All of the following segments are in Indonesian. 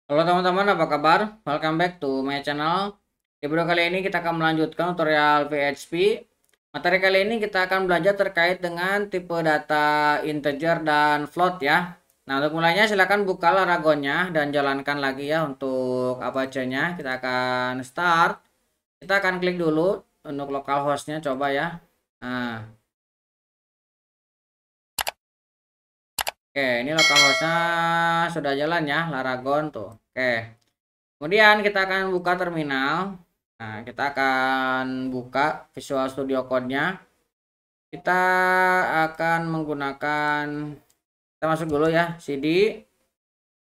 Halo teman-teman, apa kabar? Welcome back to my channel. Di video kali ini kita akan melanjutkan tutorial PHP. Materi kali ini kita akan belajar terkait dengan tipe data integer dan float ya. Nah, untuk mulainya silakan buka Laragonnya dan jalankan lagi ya untuk Apache-nya. Kita akan start. Kita akan klik dulu untuk localhost-nya, coba ya. Nah, oke, ini localhost-nya sudah jalan ya, Laragon tuh. Oke. Kemudian kita akan buka terminal. Nah, kita akan buka Visual Studio Code-nya. Kita akan menggunakan, kita masuk dulu ya, CD,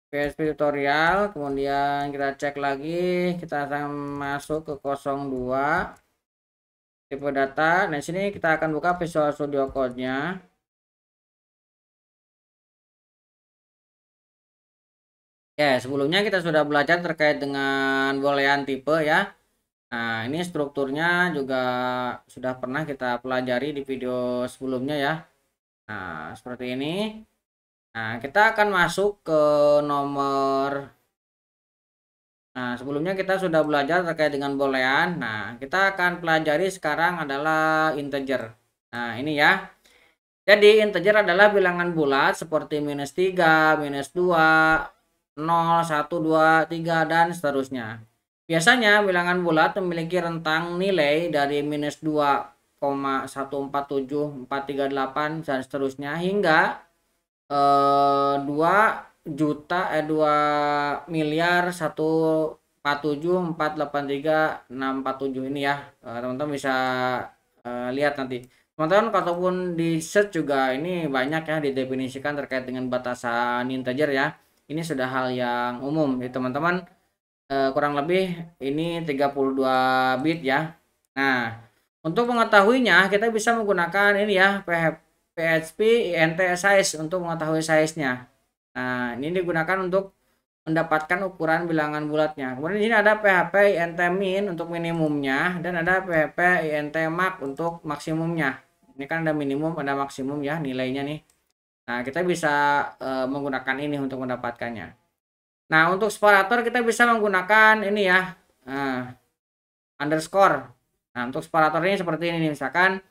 PHP tutorial, kemudian kita cek lagi, kita akan masuk ke 02, tipe data. Nah, sini kita akan buka Visual Studio Code-nya. Ya, sebelumnya kita sudah belajar terkait dengan boolean tipe ya. Nah, ini strukturnya juga sudah pernah kita pelajari di video sebelumnya ya. Nah, seperti ini. Nah, kita akan masuk ke nomor. Nah, sebelumnya kita sudah belajar terkait dengan boolean. Nah, kita akan pelajari sekarang adalah integer. Nah, ini ya. Jadi, integer adalah bilangan bulat seperti -3, -2, 0, 1, 2, 3, dan seterusnya. Biasanya bilangan bulat memiliki rentang nilai dari -2,147438 dan seterusnya hingga 2 miliar 147 483 647 ini ya. Teman-teman bisa lihat nanti. Teman-teman ataupun di search juga ini banyak ya didefinisikan terkait dengan batasan integer ya. Ini sudah hal yang umum ya teman-teman. Kurang lebih ini 32 bit ya. Nah, untuk mengetahuinya kita bisa menggunakan ini ya PHP int size untuk mengetahui size-nya. Nah, ini digunakan untuk mendapatkan ukuran bilangan bulatnya. Kemudian di sini ada PHP int min untuk minimumnya dan ada PHP int max untuk maksimumnya. Ini kan ada minimum, ada maksimum ya nilainya nih. Nah, kita bisa menggunakan ini untuk mendapatkannya. Nah, untuk separator kita bisa menggunakan ini ya, underscore. Nah, untuk separator ini seperti ini nih, misalkan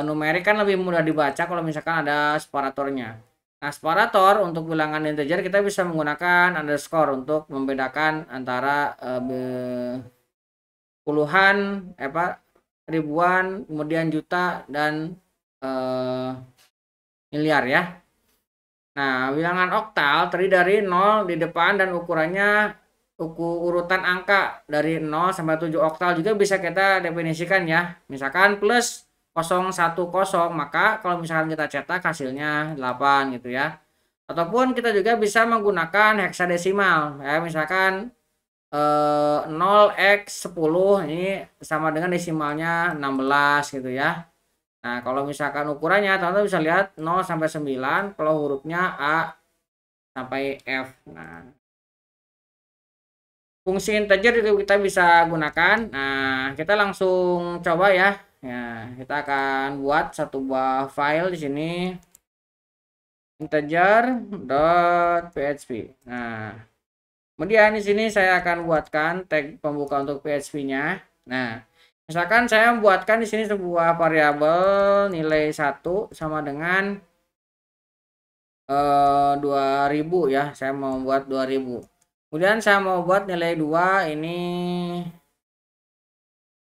numerik kan lebih mudah dibaca kalau misalkan ada separatornya. Nah, separator untuk bilangan integer kita bisa menggunakan underscore untuk membedakan antara puluhan, ribuan, kemudian juta dan miliar ya. Nah, bilangan oktal terdiri dari 0 di depan dan ukurannya urutan angka dari 0 sampai 7 oktal juga bisa kita definisikan ya. Misalkan plus 010, maka kalau misalkan kita cetak hasilnya 8 gitu ya. Ataupun kita juga bisa menggunakan heksadesimal ya, misalkan 0x10 ini sama dengan desimalnya 16 gitu ya. Nah, kalau misalkan ukurannya teman-teman bisa lihat 0 sampai 9, kalau hurufnya A sampai F. Nah, fungsi integer itu kita bisa gunakan. Nah, kita langsung coba ya. Ya, kita akan buat satu buah file di sini integer.php. Nah, kemudian di sini saya akan buatkan tag pembuka untuk PHP-nya. Nah, misalkan saya membuatkan di sini sebuah variabel nilai 1 sama dengan 2000 ya. Saya mau buat 2000. Kemudian saya mau buat nilai 2 ini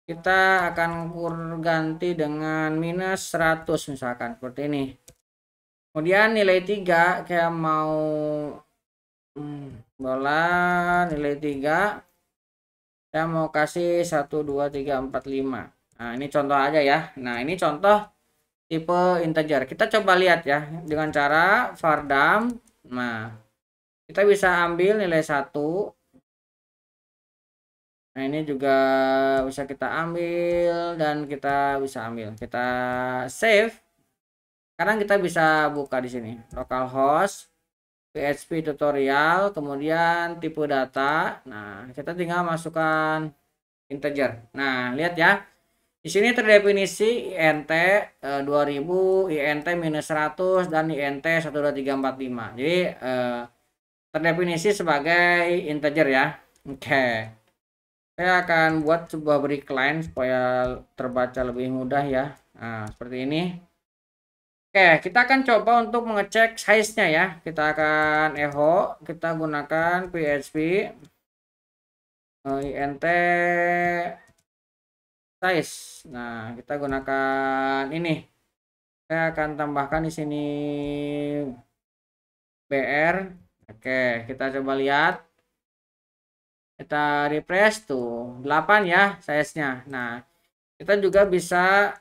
kita akan ganti dengan -100 misalkan seperti ini. Kemudian nilai 3 kayak mau bola nilai 3 saya mau kasih 1 2 3 4 5. Nah, ini contoh aja ya. Nah, ini contoh tipe integer. Kita coba lihat ya dengan cara vardam. Nah, kita bisa ambil nilai 1. Nah, ini juga bisa kita ambil dan kita bisa ambil. Kita save. Sekarang kita bisa buka di sini localhost PHP tutorial, kemudian tipe data. Nah, kita tinggal masukkan integer. Nah, lihat ya. Di sini terdefinisi int 2000, int -100 dan int 12345. Jadi terdefinisi sebagai integer ya. Oke. Saya akan buat sebuah break line supaya terbaca lebih mudah ya. Nah, seperti ini. Oke, kita akan coba untuk mengecek size-nya ya. Kita akan echo, kita gunakan PHP int size. Nah, kita gunakan ini. Saya akan tambahkan di sini BR. Oke, kita coba lihat. Kita refresh tuh 8 ya size-nya. Nah, kita juga bisa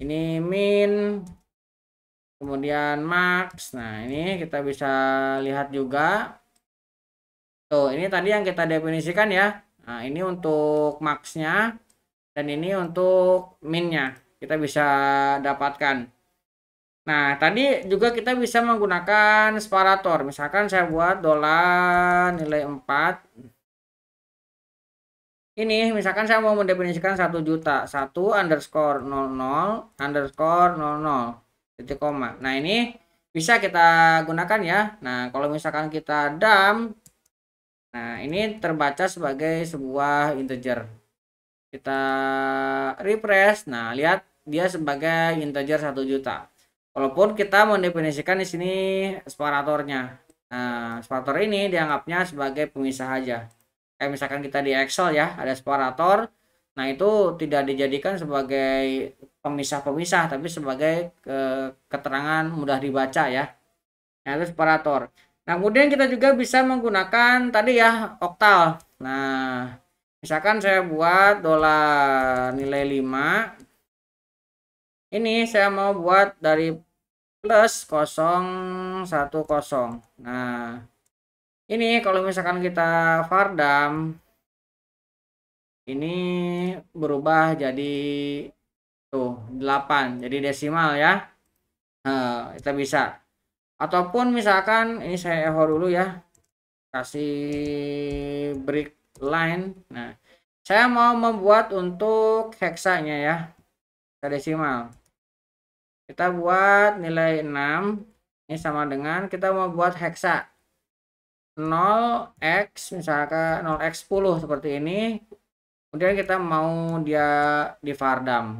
ini min, kemudian max. Nah, ini kita bisa lihat juga. Tuh, ini tadi yang kita definisikan ya. Nah, ini untuk max-nya dan ini untuk min-nya. Kita bisa dapatkan. Nah, tadi juga kita bisa menggunakan separator. Misalkan saya buat dolar nilai 4. Ini misalkan saya mau mendefinisikan 1 juta. 1 underscore 00 underscore 00 titik koma. Nah, ini bisa kita gunakan ya. Nah, kalau misalkan kita dump, nah ini terbaca sebagai sebuah integer. Kita refresh. Nah, lihat dia sebagai integer 1 juta. Walaupun kita mendefinisikan di sini separatornya. Nah, separator ini dianggapnya sebagai pemisah aja. Kayak misalkan kita di Excel ya, ada separator. Nah, itu tidak dijadikan sebagai pemisah-pemisah, tapi sebagai keterangan mudah dibaca ya. Nah, itu separator. Nah, kemudian kita juga bisa menggunakan tadi ya, oktal. Nah, misalkan saya buat dolar nilai 5. Ini saya mau buat dari plus 010. Nah, ini kalau misalkan kita vardam, ini berubah jadi tuh 8, jadi desimal ya. Nah, kita bisa. Ataupun misalkan ini saya echo dulu ya, kasih break line. Nah, saya mau membuat untuk heksanya ya, desimal. Kita buat nilai 6. Ini sama dengan kita mau buat heksa 0x, misalkan 0x10 seperti ini. Kemudian kita mau dia di vardam.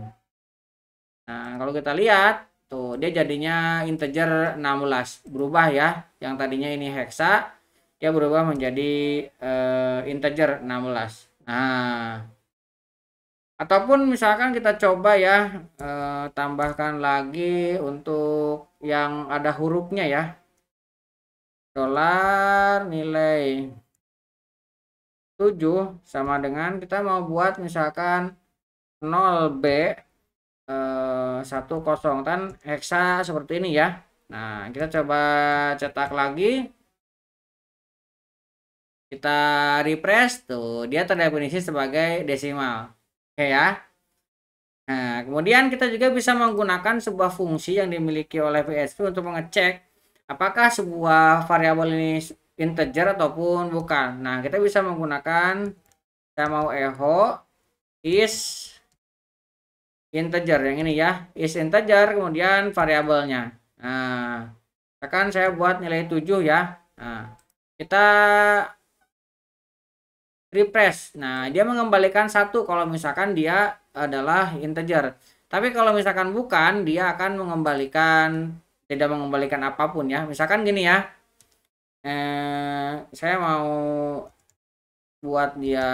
Nah, kalau kita lihat tuh dia jadinya integer 16, berubah ya. Yang tadinya ini heksa, dia berubah menjadi integer 16. Nah, ataupun misalkan kita coba ya tambahkan lagi untuk yang ada hurufnya ya. Dolar nilai 7 sama dengan kita mau buat misalkan 0B 10 kan heksa seperti ini ya. Nah, kita coba cetak lagi. Kita refresh tuh dia terdefinisi sebagai desimal. Oke ya. Nah, kemudian kita juga bisa menggunakan sebuah fungsi yang dimiliki oleh PHP untuk mengecek apakah sebuah variabel ini integer ataupun bukan. Nah, kita bisa menggunakan, saya mau echo is integer yang ini ya, is integer kemudian variabelnya. Nah, misalkan saya buat nilai 7 ya. Nah, kita refresh. Nah, dia mengembalikan 1 kalau misalkan dia adalah integer. Tapi kalau misalkan bukan, dia akan mengembalikan, tidak mengembalikan apapun ya. Misalkan gini ya. Saya mau buat dia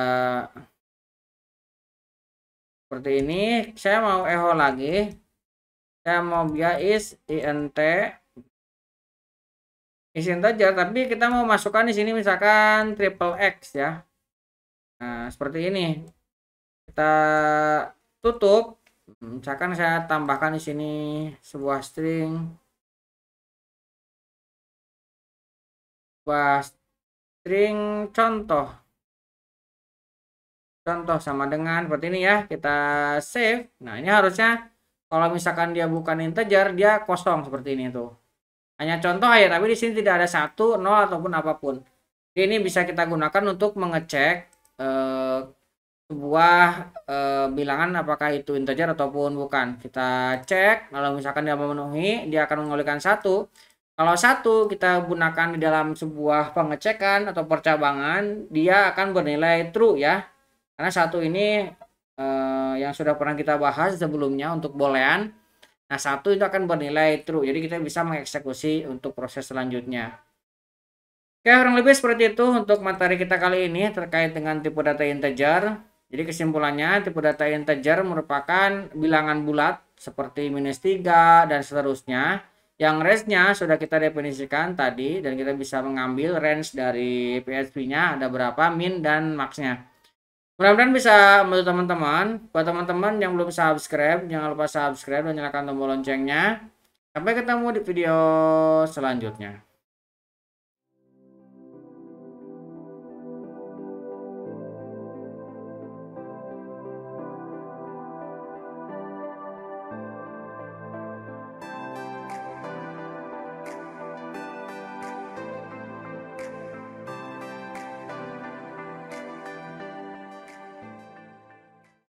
seperti ini. Saya mau echo lagi. Saya mau dia is integer, tapi kita mau masukkan di sini misalkan triple x ya. Nah, seperti ini. Kita tutup. Misalkan saya tambahkan di sini sebuah string. Contoh. Contoh sama dengan seperti ini ya. Kita save. Nah, ini harusnya kalau misalkan dia bukan integer, dia kosong seperti ini tuh. Hanya contoh ya, tapi di sini tidak ada 1, 0 ataupun apapun. Ini bisa kita gunakan untuk mengecek sebuah bilangan apakah itu integer ataupun bukan. Kita cek, kalau misalkan dia memenuhi, dia akan mengembalikan 1. Kalau satu kita gunakan di dalam sebuah pengecekan atau percabangan, dia akan bernilai true ya. Karena satu ini yang sudah pernah kita bahas sebelumnya untuk boolean. Nah, satu itu akan bernilai true. Jadi kita bisa mengeksekusi untuk proses selanjutnya. Oke, kurang lebih seperti itu untuk materi kita kali ini terkait dengan tipe data integer. Jadi kesimpulannya, tipe data integer merupakan bilangan bulat seperti -3 dan seterusnya. Yang range-nya sudah kita definisikan tadi dan kita bisa mengambil range dari PHP-nya ada berapa, min dan max-nya. Mudah-mudahan bisa membantu teman-teman. Buat teman-teman yang belum subscribe, jangan lupa subscribe dan nyalakan tombol loncengnya. Sampai ketemu di video selanjutnya.